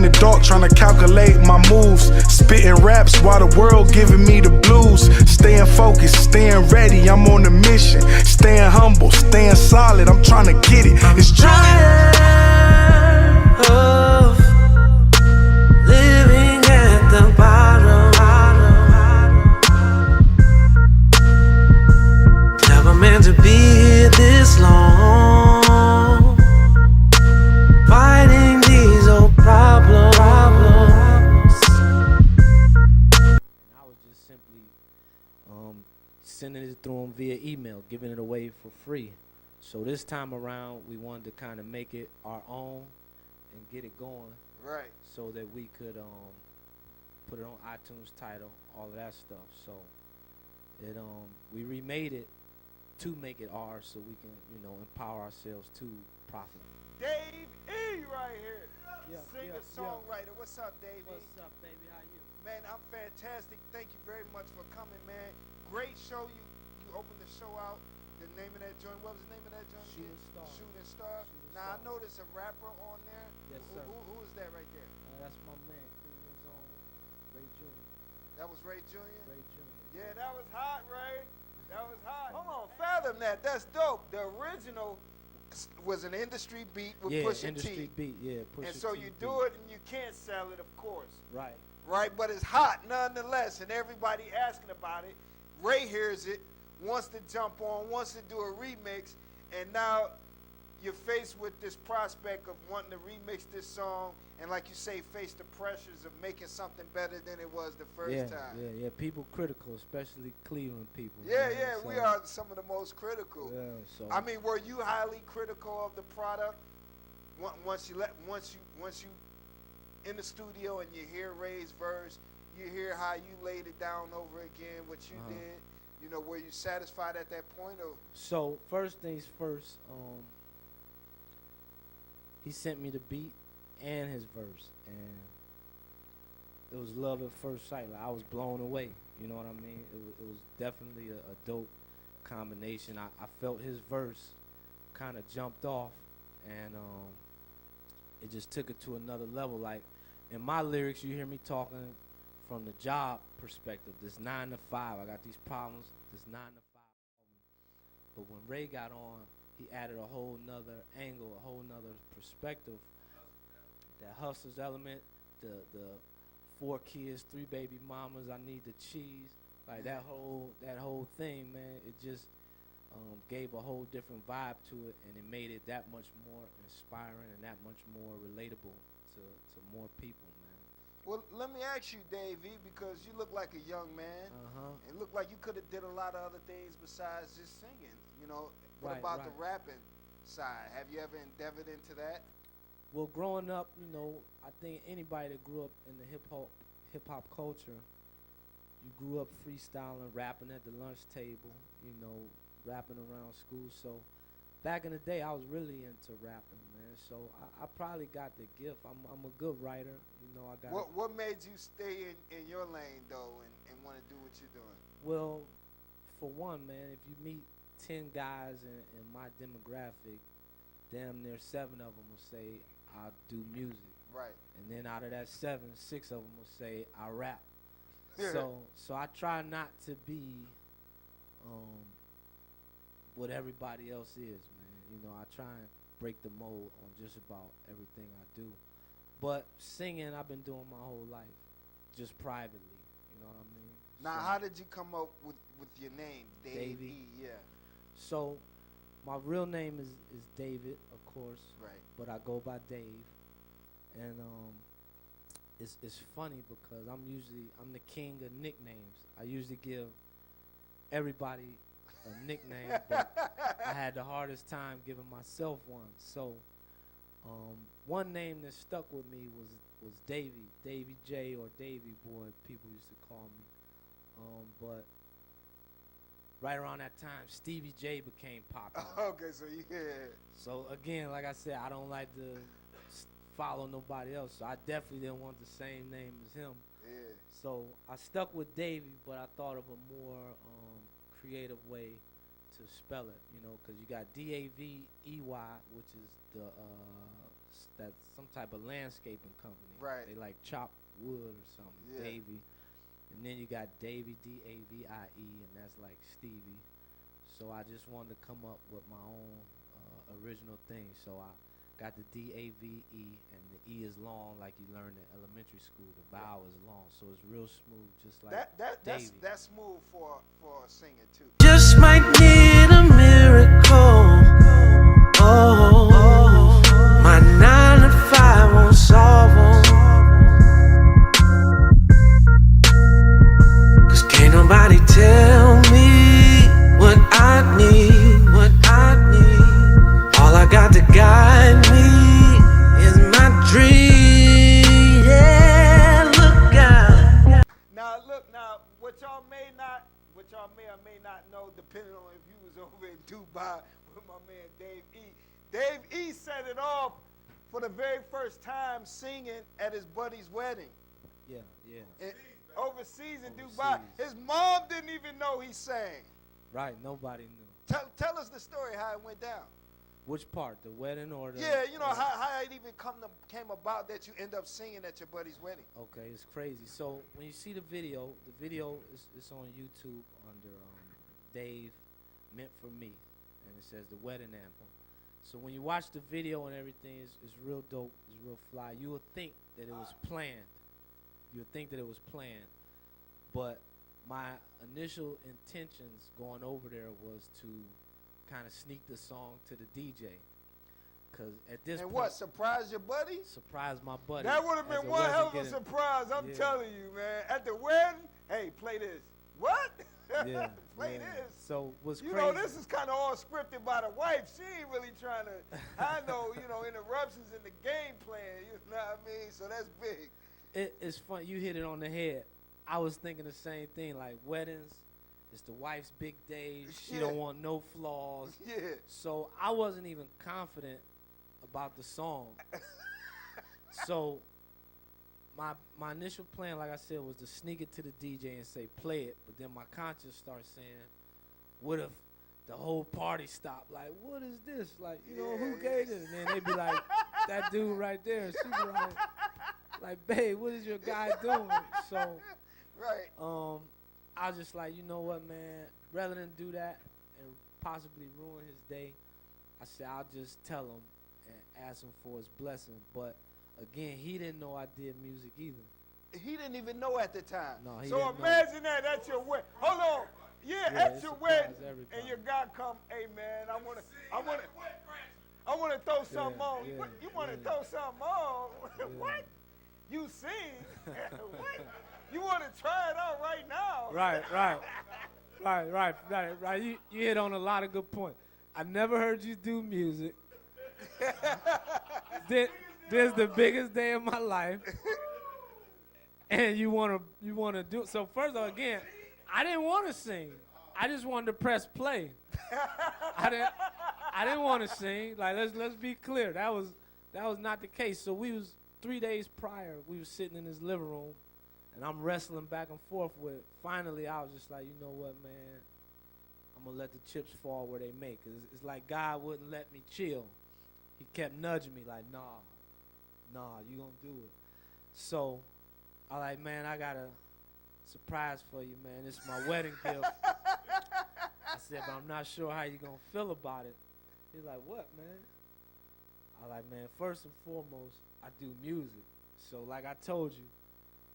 in the dark trying to calculate my moves. Spitting raps while the world giving me the blues. Staying focused, staying ready, I'm on a mission. Staying humble, staying solid, I'm trying to get it. It's tired of living at the bottom. Never meant to be here this long, fighting these old problems. And I was just simply sending it through them via email, giving it away for free. So this time around, we wanted to kind of make it our own and get it going, Right. so that we could put it on iTunes title, all of that stuff. So it we remade it to make it ours, so we can, you know, empower ourselves to profit. Dave E right here. Yeah, Singer, songwriter. What's up, Dave E? What's up, baby? How you? Man, I'm fantastic. Thank you very much for coming, man. Great show. You opened the show out. The name of that joint, what was the name of that joint? Shooting Star. Shooting Star. Shooting Now, I Star. noticed a rapper on there. Yes, sir. Who is that right there? That's my man, Cleveland's own Ray Jr. That was Ray Jr.? Ray Jr. Yeah, that was hot, Ray. That was hot. Hold on, fathom that. That's dope. The original was an industry beat with Pusha industry T. beat, yeah. Pusha And so T you beat. do it and you can't sell it, of course. Right. Right, but it's hot nonetheless, and everybody asking about it. Ray hears it, wants to jump on, wants to do a remix, and now you're faced with this prospect of wanting to remix this song, and like you say, face the pressures of making something better than it was the first time. Yeah. People critical, especially Cleveland people. Yeah, man, yeah, so, we are some of the most critical. Yeah, so I mean, were you highly critical of the product once you in the studio and you hear Ray's verse, you hear how you laid it down over again, what you did? You know, were you satisfied at that point? Or So first things first, he sent me the beat and his verse, and it was love at first sight. Like, I was blown away. You know what I mean? It was definitely a dope combination. I felt his verse kind of jumped off, and it just took it to another level. Like in my lyrics, you hear me talking from the job perspective. This 9 to 5, I got these problems. This 9 to 5. But when Ray got on, he added a whole nother angle, a whole nother perspective. That hustler's element, the 4 kids, 3 baby mamas, I need the cheese. Like that whole thing, man, it just gave a whole different vibe to it, and it made it that much more inspiring and that much more relatable to more people, man. well, let me ask you, Dave E, because you look like a young man. It looked like you could have did a lot of other things besides just singing. You know, what about the rapping side? Have you ever endeavored into that? Well, growing up, you know, I think anybody that grew up in the hip hop culture, you grew up freestyling, rapping at the lunch table, you know, rapping around school. So back in the day, I was really into rapping, man. So I probably got the gift. I'm a good writer, you know. I got. What made you stay in your lane though, and want to do what you're doing? Well, for one, man, if you meet 10 guys in my demographic, damn near 7 of them will say I do music. Right. And then out of that 7, 6 of them will say I rap. So I try not to be what everybody else is, man. You know, I try and break the mold on just about everything I do. But singing, I've been doing my whole life, just privately. You know what I mean? Now, So- how did you come up with your name, Dave Davey. E? Yeah. So my real name is David, of course. Right. But I go by Dave. And it's funny because I'm the king of nicknames. I usually give everybody a nickname, but I had the hardest time giving myself one. So one name that stuck with me was Davy J, or Davy Boy, people used to call me. But right around that time, Stevie J became popular. Okay, so yeah. So again, like I said, I don't like to follow nobody else, so I definitely didn't want the same name as him. Yeah. So I stuck with Davy, but I thought of a more creative way to spell it, you know, because you got DAVEY, which is the that's some type of landscaping company. Right. They like chop wood or something. Yeah. Davy. And then you got Davy, DAVIE, and that's like Stevie. So I just wanted to come up with my own original thing. So I got the DAVE, and the E is long, like you learned in elementary school. The vowel is long, so it's real smooth, just like Davy. That's smooth for singing too. Just might need a miracle. Oh, my 9 to 5 won't solve 'em. 'Cause can't nobody tell me what I need, what I need. All I got to guide me is my dream. Yeah, look out. Now, what y'all may or may not know, depending on if you was over in Dubai with my man Dave E. Dave E set it off for the very first time singing at his buddy's wedding. Yeah. Overseas in Dubai. His mom didn't even know he sang. Right, nobody knew. Tell us the story, how it went down. Which part, the wedding or the? Yeah, you know how it even came about that you end up singing at your buddy's wedding. Okay, it's crazy. So when you see the video is on YouTube under Dave Meant For Me, and it says the wedding anthem. So when you watch the video and everything, it's real dope, it's real fly. You would think that it was planned. But my initial intentions going over there was to kind of sneak the song to the DJ. Cause at this point, what, surprise your buddy? Surprise my buddy. That would have been one hell of a surprise, I'm telling you, man. At the wedding, hey, play this. What? Yeah. Play this. So what's crazy? You know, this is kind of all scripted by the wife. She ain't really trying to, I know, interruptions in the game plan, you know what I mean? So that's big. It's fun. You hit it on the head. I was thinking the same thing. Like weddings, it's the wife's big day. She don't want no flaws. Yeah. So I wasn't even confident about the song. So my initial plan, like I said, was to sneak it to the DJ and say play it. But then my conscience starts saying, what if the whole party stopped? Like, what is this? Like, who gave this? And then they'd be like, that dude right there. And she'd be like, babe, what is your guy doing? So, right. I was just like, you know what, man? Rather than do that and possibly ruin his day, I said I'll just tell him and ask him for his blessing. But again, he didn't know I did music either. He didn't even know at the time. No, he so didn't imagine that at your wedding. Hold on. Yeah, at your wedding, everybody. and your guy come, hey man, I wanna throw something on. Yeah, What? You wanna throw something on? What? You sing? What? You wanna try it out right now? Right. You hit on a lot of good points. I never heard you do music. This is the biggest day of my life, and you wanna do it. So first of all, again, I didn't want to sing. I just wanted to press play. I didn't want to sing. Like let's be clear. That was not the case. So we was 3 days prior. We was sitting in his living room, and I'm wrestling back and forth with. Finally, I was just like, you know what, man? I'm gonna let the chips fall where they may. 'Cause it's like God wouldn't let me chill. He kept nudging me like, nah, you gonna do it. So I like, man, I got a surprise for you, man. It's my wedding gift. I said, but I'm not sure how you gonna feel about it. He's like, what, man? I like, man, first and foremost, I do music. So like I told you,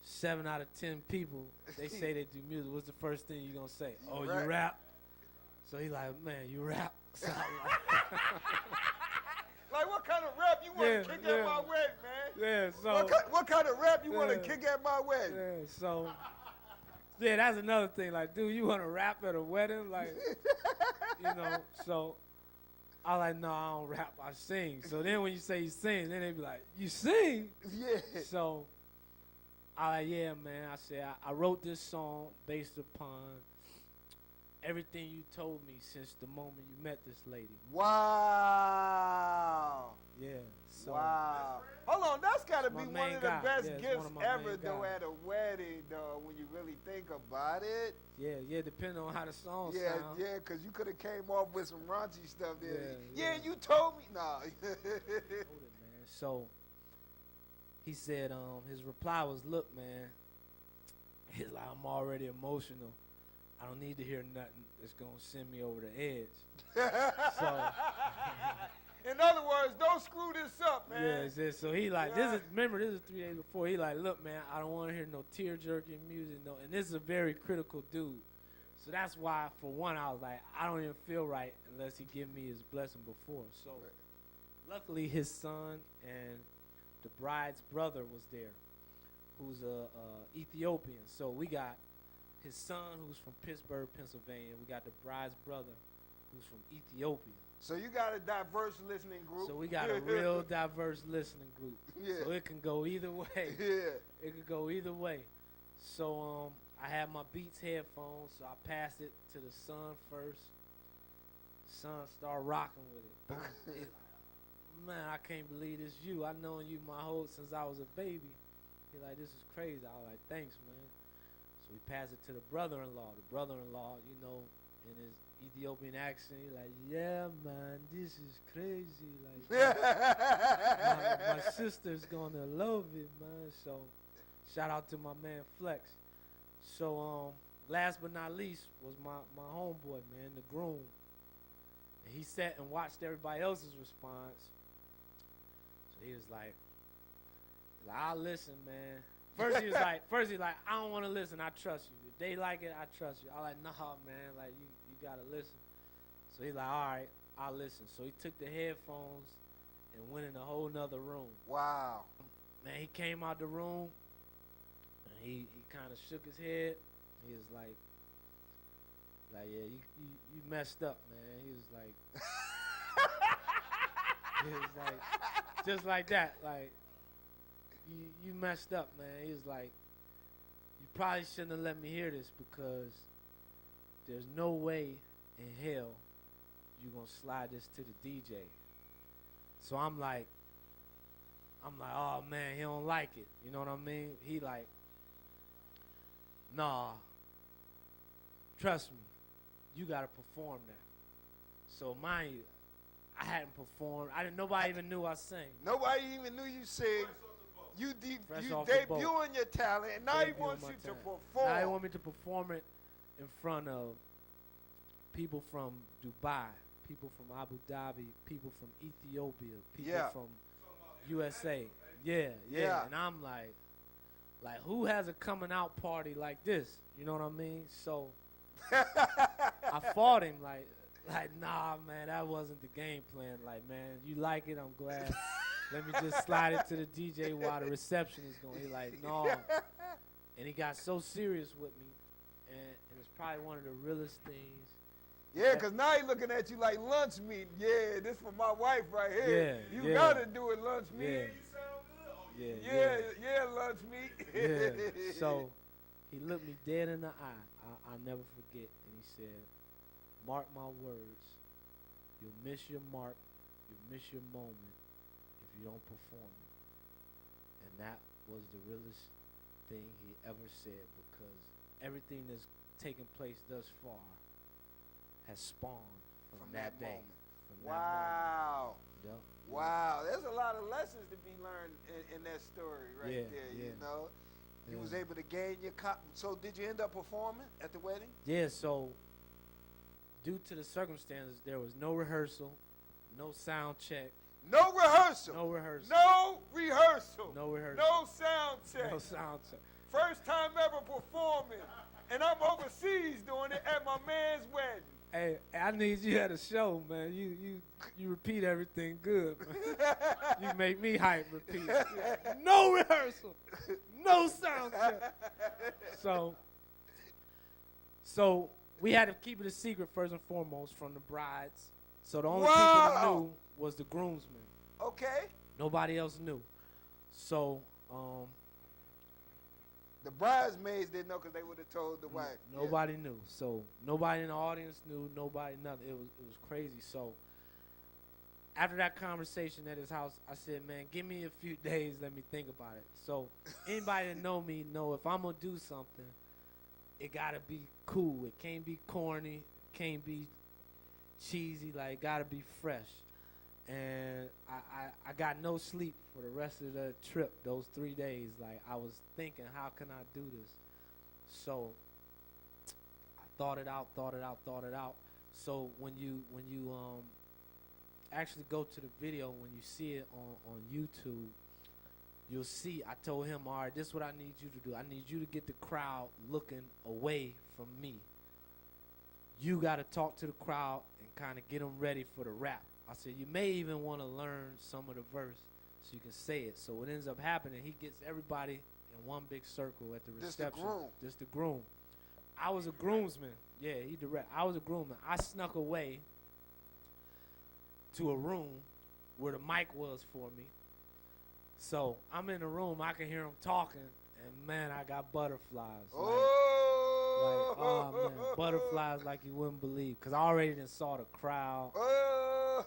7 out of 10 people, they say they do music. What's the first thing you gonna say? You rap? So he like, man, you rap? So I'm like, like what kind of rap you want to kick at my wedding, man? Yeah, so. What kind of rap you want to kick at my wedding? Yeah, so. Yeah, that's another thing. Like, dude, you want to rap at a wedding? Like, so I like, no, I don't rap, I sing. So then when you say you sing, then they be like, you sing? Yeah. So I like, yeah, man. I said, I wrote this song based upon everything you told me since the moment you met this lady. Wow. Yeah. So wow. Hold on, that's got to be one of the best gifts ever, though, guys. at a wedding, though, when you really think about it. Yeah, depending on how the song sounds. Yeah, because you could have came off with some raunchy stuff there. Yeah. You told me. Nah. Hold it, man. So he said, his reply was, look, man, he's like, I'm already emotional. I don't need to hear nothing that's going to send me over the edge. So, in other words, don't screw this up, man. yeah, so he like, this is 3 days before. He like, look, man, I don't want to hear no tear-jerking music. No, and this is a very critical dude. So that's why, for one, I was like, I don't even feel right unless he give me his blessing before. So luckily, his son and the bride's brother was there, who's a Ethiopian. So we got his son, who's from Pittsburgh, Pennsylvania. We got the bride's brother, who's from Ethiopia. So you got a diverse listening group. So we got a real diverse listening group. Yeah. So it can go either way. Yeah. It could go either way. So I had my Beats headphones, so I passed it to the son first. The son started rocking with it. Boom. He's like, man, I can't believe it's you. I've known you since I was a baby. He's like, this is crazy. I was like, thanks, man. So we passed it to the brother-in-law. The brother-in-law, you know, in his Ethiopian accent, he's like, yeah, man, this is crazy. Like, my sister's gonna love it, man. So shout out to my man Flex. So last but not least was my homeboy, man, the groom. And he sat and watched everybody else's response. So he was like, I'll listen, man. First he was like, I don't want to listen. I trust you. If they like it, I trust you. I like, nah, man. Like you gotta listen. So he's like, all right, I'll listen. So he took the headphones and went in a whole nother room. Wow. Man, he came out the room and he kind of shook his head. He was like, yeah, you messed up, man. He was like, just like that, like. You messed up, man. He was like, you probably shouldn't have let me hear this because there's no way in hell you're going to slide this to the DJ. So I'm like, oh, man, he don't like it. You know what I mean? He like, nah, trust me, you got to perform now. So mind you, I hadn't performed. Nobody even knew I sang. Nobody even knew you sang. You debuting your talent, and now he wants you to perform. Now he want me to perform it in front of people from Dubai, people from Abu Dhabi, people from Ethiopia, people from USA. Yeah. And I'm like, who has a coming out party like this? You know what I mean? So I fought him like, nah, man, that wasn't the game plan. Like, man, you like it, I'm glad. Let me just slide it to the DJ while the reception is going. He's like, no. And he got so serious with me. And it's probably one of the realest things. Yeah, because now he's looking at you like lunch meat. Yeah, this for my wife right here. You got to do it, lunch meat. Yeah, lunch meat. Yeah. So he looked me dead in the eye. I'll never forget. And he said, mark my words. You'll miss your mark. You'll miss your moment if you don't perform it. And that was the realest thing he ever said, because everything that's taken place thus far has spawned from that day. From wow. That moment. Yep. Wow. There's a lot of lessons to be learned in that story right there, you know. You was able to gain your so did you end up performing at the wedding? Yeah, so due to the circumstances, there was no rehearsal, no sound check. No rehearsal. No rehearsal. No rehearsal. No rehearsal. No sound check. No sound check. First time ever performing. And I'm overseas doing it at my man's wedding. Hey, I need you at a show, man. You repeat everything good, man. You make me hype repeat. No rehearsal. No sound check. So we had to keep it a secret first and foremost from the brides. So the only people who knew was the groomsmen. Okay. Nobody else knew. So the bridesmaids didn't know because they would have told the wife. Nobody knew. So nobody in the audience knew. Nobody, nothing. It was crazy. So after that conversation at his house, I said, man, give me a few days. Let me think about it. So anybody that know me know if I'm going to do something, it got to be cool. It can't be corny. It can't be cheesy. Like, it got to be fresh. And I got no sleep for the rest of the trip, those 3 days. Like, I was thinking, how can I do this? So I thought it out. So when you actually go to the video, when you see it on YouTube, you'll see I told him, all right, this is what I need you to do. I need you to get the crowd looking away from me. You got to talk to the crowd and kind of get them ready for the rap. I said, you may even want to learn some of the verse so you can say it. So what ends up happening, he gets everybody in one big circle at the reception. This the groom. I was a groomsman. Yeah, he direct. I was a groomsman. I snuck away to a room where the mic was for me. So I'm in the room. I can hear him talking, and man, I got butterflies. Oh man, butterflies like you wouldn't believe. Cause I already done saw the crowd.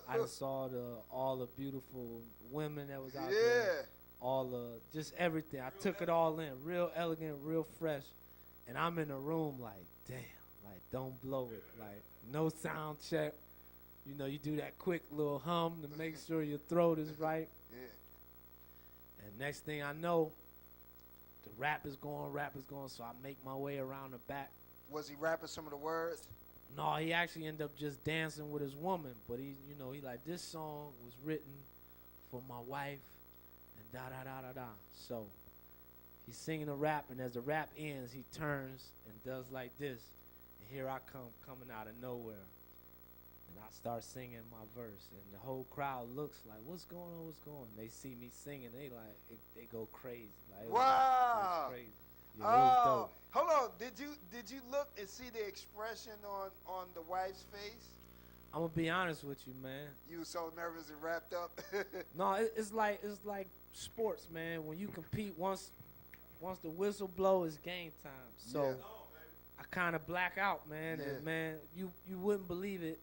I done saw all the beautiful women that was out there. All the just everything. I took it all in, real elegant, real fresh. And I'm in the room like, damn, like don't blow it, like no sound check. You know, you do that quick little hum to make sure your throat is right. Yeah. And next thing I know, the rap is going, so I make my way around the back. Was he rapping some of the words? No, he actually ended up just dancing with his woman. But he like, this song was written for my wife and da-da-da-da-da. So he's singing the rap, and as the rap ends, he turns and does like this. And here I come, coming out of nowhere. And I start singing my verse, and the whole crowd looks like, what's going on? They see me singing, they go crazy. Like, wow. It was crazy. Yeah, it was dope. Hold on. Did you look and see the expression on the wife's face? I'm gonna be honest with you, man. You were so nervous and wrapped up. No, it's like sports, man. When you compete, once the whistle blow, it's game time. So yeah. I kind of black out, man. Yeah. And man, you wouldn't believe it,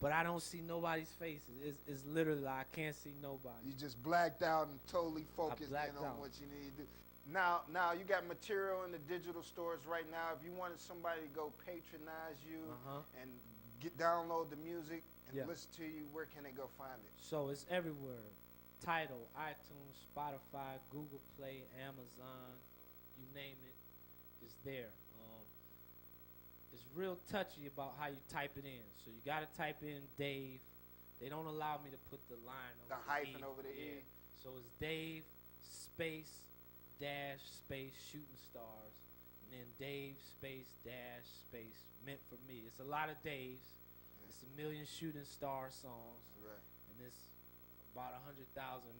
but I don't see nobody's faces. It's literally like I can't see nobody. You just blacked out and totally focused in on what you need to do. Now you got material in the digital stores right now. If you wanted somebody to go patronize you and download the music and listen to you, where can they go find it? So it's everywhere. Tidal, iTunes, Spotify, Google Play, Amazon, you name it, it's there. It's real touchy about how you type it in. So you got to type in Dave. They don't allow me to put the line over the hyphen over the E. So it's Dave space dash space shooting stars, and then Dave space dash space meant for me. It's a lot of Daves. Yeah. It's a million shooting star songs, right? And it's about 100,000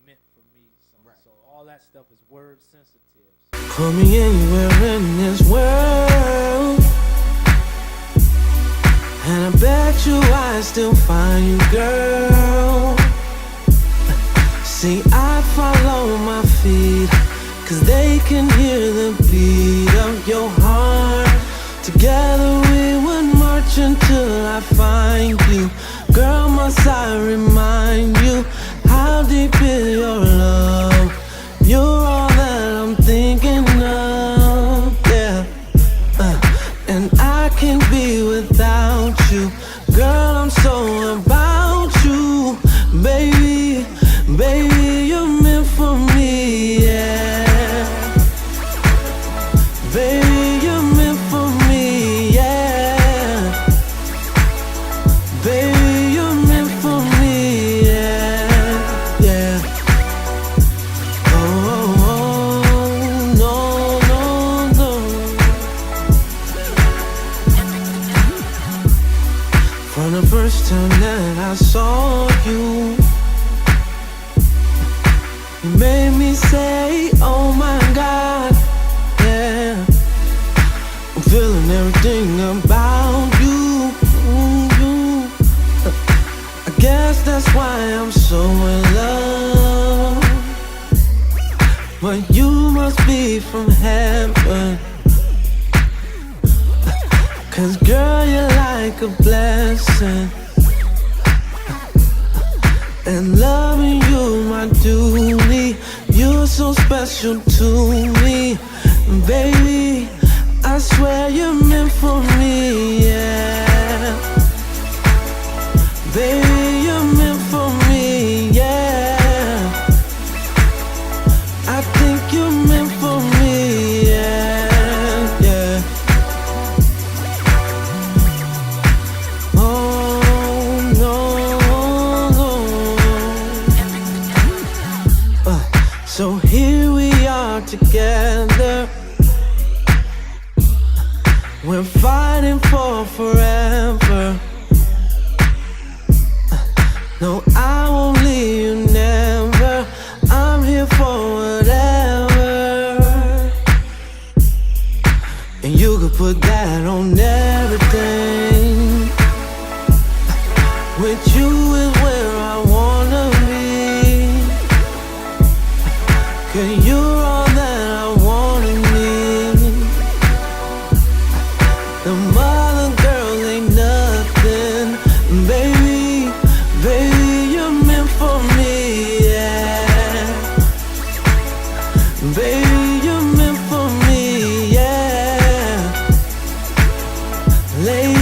meant for me songs. Right. So all that stuff is word sensitive. Put me anywhere in this world, and I bet you I still find you, girl. See, I follow my feet, 'cause they can hear the beat of your heart. Together we would march until I find you. Girl, must I remind you, how deep is your love? You're all that I'm thinking of, yeah. And I can't be without you. Girl, I'm so about you. Baby, baby, you're meant for me, yeah. Baby, you're meant for me, yeah. Baby, you're meant for me, yeah, yeah. Oh, no, no, no. From the first time that I saw you, you made me say, oh my God, yeah. I'm feeling everything about you, you. I guess that's why I'm so in love. But you must be from heaven, 'cause girl, you're like a blessing, and loving you my duty. You're so special to me, baby. I swear you're meant for me, yeah. Baby, you're meant for me, here we are together. We're fighting for forever. No, I won't leave you, never. I'm here for whatever. And you could put that on everything. With you is where I wanna be. 'Cause you're all that I wanna need. The mother girls ain't nothing, baby, baby, you're meant for me, yeah. Baby, you're meant for me, yeah. Lady,